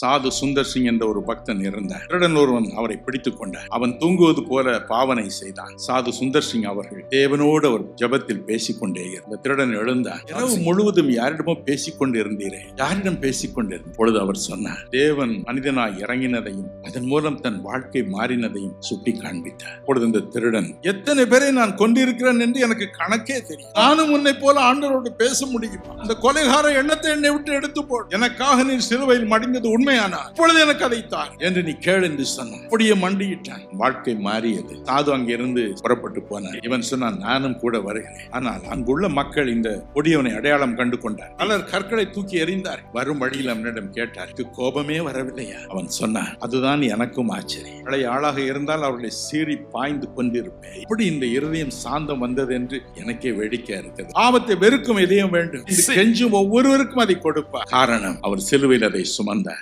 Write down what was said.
சாது சுந்தர் சிங் என்ற ஒரு பக்தன் இருந்தார். திருடன் ஒருவன் அவரை பிடித்துக் கொண்டார். அவன் தூங்குவது போல பாவனை செய்தான். சாது சுந்தர் சிங் அவர்கள் தேவனோடு அவர் ஜபத்தில் பேசிக்கொண்டே இருந்தார். திருடன் எழுந்தார். இரவு முழுவதும் யாரிடமோ பேசிக்கொண்டு இருந்தீரே, யாரிடம் பேசிக்கொண்டிருந்த பொழுது அவர் சொன்னார், தேவன் மனிதனாய் இறங்கினதையும் அதன் மூலம் தன் வாழ்க்கை மாறினதையும் சுட்டி காண்பித்தார். பொழுது இந்த திருடன், எத்தனை பேரை நான் கொண்டிருக்கிறேன் என்று எனக்கு கணக்கே தெரியும், நானும் உன்னை போல ஆண்டவரோடு பேச முடியுமா? அந்த கொலைகார எண்ணத்தை என்னை விட்டு எடுத்து போடு, எனக்காக நீ சிலுவையில் மடிந்தது உண்மையானா இப்பொழுது எனக்கு அதை தார் என்று நீ கேள் என்று சொன்னான். அப்படியே மண்டியிட்டான். வாழ்க்கை மாறியது. சாது அங்கிருந்து புறப்பட்டு போனார். இவன் சொன்னான், நானும் கூட வருகிறேன். ஆனால் அங்குள்ள மக்கள் இந்த கொடியவனை அடையாளம் கண்டு கொண்டார். பலர் கற்களை தூக்கி எறிந்தார். வரும் வழியில் அவனிடம் கேட்டார், கோபமே வரவில்லையா? அவன் சொன்னான், அதுதான் எனக்கும் ஆச்சரியம். பழைய ஆளாக இருந்தால் அவர்களை சீறி பாய்ந்து கொண்டிருப்பேன். இப்படி இந்த இருதயம் சாந்தம் வந்தது என்று எனக்கே வேடிக்கை இருக்கிறது. ஆபத்தை வெறுக்கும் இதயம் வேண்டும். கெஞ்சும் ஒவ்வொருவருக்கும் அதை கொடுப்பார். காரணம், அவர் சிலுவையில் அதை சுமந்தார்.